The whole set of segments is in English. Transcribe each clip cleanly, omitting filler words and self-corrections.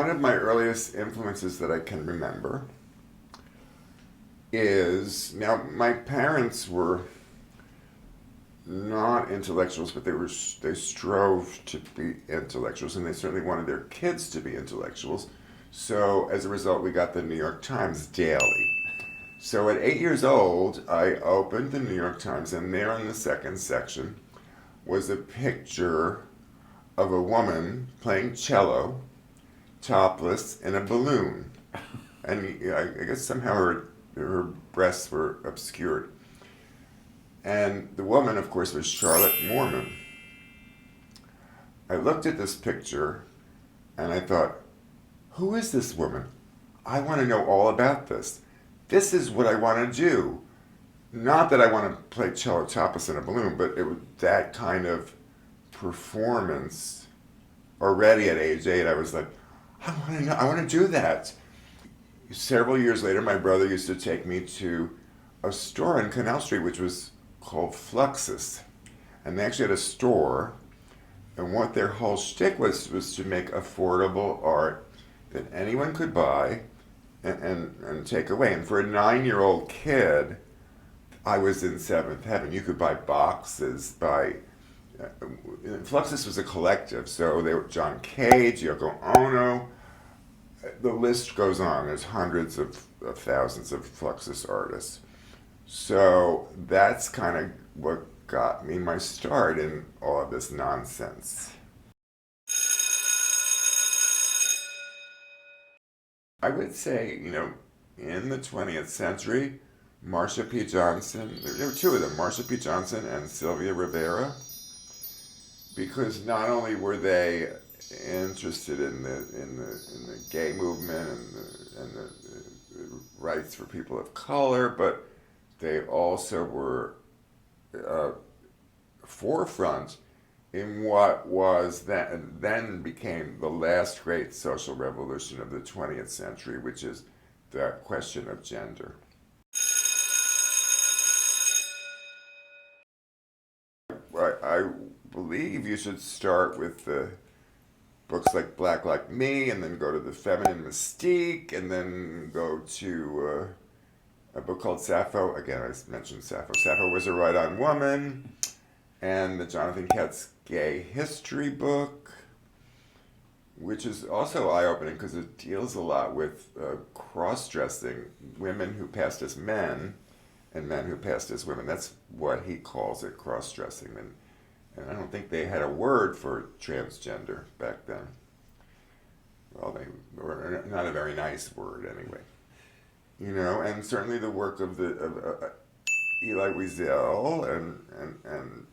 one of my earliest influences that I can remember is, now my parents were not intellectuals, but they strove to be intellectuals, and they certainly wanted their kids to be intellectuals. So as a result, we got the New York Times daily. So at 8 years old, I opened the New York Times, and there in the second section was a picture of a woman playing cello, topless, in a balloon. And I guess somehow her breasts were obscured. And the woman, of course, was Charlotte Moorman. I looked at this picture and I thought, who is this woman? I want to know all about this. This is what I want to do. Not that I want to play cello topless in a balloon, but that kind of performance. Already at age 8, I was like, I want to know, I want to do that. Several years later, my brother used to take me to a store on Canal Street, which was called Fluxus. And they actually had a store, and what their whole shtick was to make affordable art that anyone could buy and take away. And for a 9-year-old kid, I was in seventh heaven. You could buy boxes, Fluxus was a collective, so they were John Cage, Yoko Ono, the list goes on. There's hundreds of thousands of Fluxus artists. So that's kind of what got me my start in all of this nonsense. I would say, in the 20th century, Marsha P Johnson, there were two of them, Marsha P Johnson and Sylvia Rivera, because not only were they interested in the gay movement and the rights for people of color, but they also were forefront in what was then became the last great social revolution of the 20th century, which is the question of gender. I believe you should start with the books like Black Like Me, and then go to the Feminine Mystique, and then go to a book called Sappho. Again, I mentioned Sappho. Sappho was a right-on woman, and the Jonathan Katz Gay History book, which is also eye-opening because it deals a lot with cross-dressing, women who passed as men and men who passed as women. That's what he calls it, cross-dressing. And I don't think they had a word for transgender back then. Well, they were not a very nice word anyway. And certainly the work of Elie Wiesel and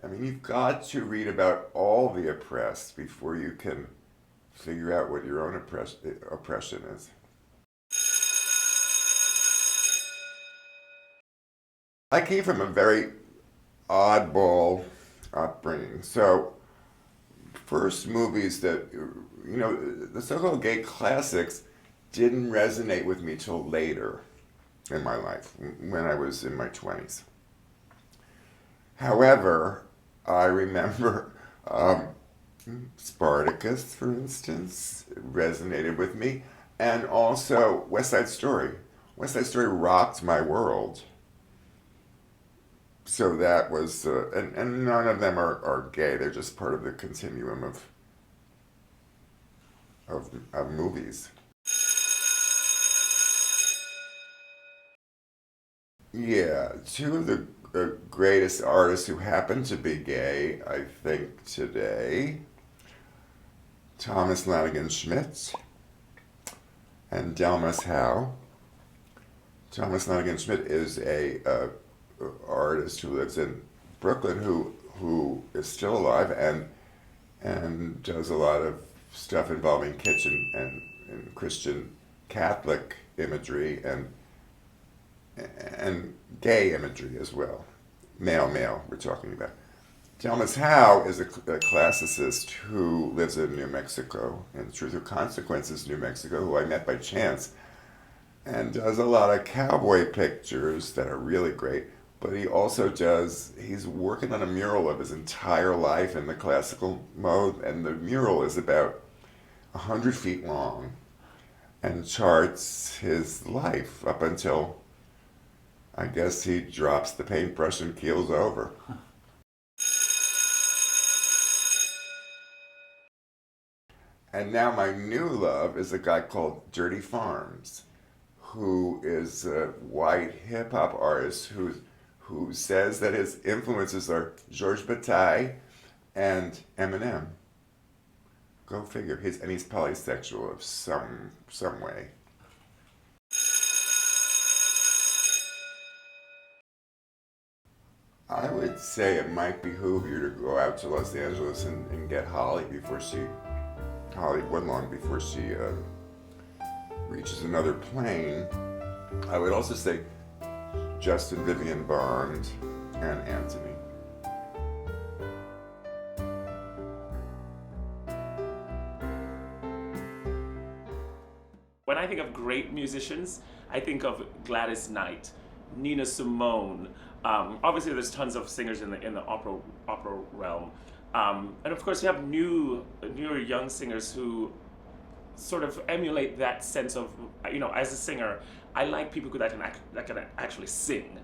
I mean, you've got to read about all the oppressed before you can figure out what your own oppression is. I came from a very oddball upbringing. So, first movies that, the so-called gay classics didn't resonate with me till later in my life, when I was in my 20s. However, I remember Spartacus, for instance, resonated with me, and also West Side Story. West Side Story rocked my world. So that was, and none of them are gay. They're just part of the continuum of movies. Yeah, two of the greatest artists who happen to be gay, I think, today, Thomas Lanigan Schmidt and Delmas Howe. Thomas Lanigan Schmidt is a artist who lives in Brooklyn who is still alive and does a lot of stuff involving kitchen and Christian Catholic imagery and gay imagery as well. Male, we're talking about. Delmas Howe is a classicist who lives in New Mexico, in Truth or Consequences, New Mexico, who I met by chance, and does a lot of cowboy pictures that are really great, but he also he's working on a mural of his entire life in the classical mode, and the mural is about 100 feet long and charts his life up until, I guess, he drops the paintbrush and keels over. And now my new love is a guy called Dirty Farms, who is a white hip hop artist who says that his influences are George Bataille and Eminem. Go figure. And he's polysexual of some way. I would say it might behoove you to go out to Los Angeles and get Holly Woodlawn before she reaches another plane. I would also say Justin Vivian Bond and Anthony. When I think of great musicians, I think of Gladys Knight, Nina Simone. Obviously, there's tons of singers in the opera realm, and of course, you have newer young singers who sort of emulate that sense of, as a singer, I like people that can actually sing.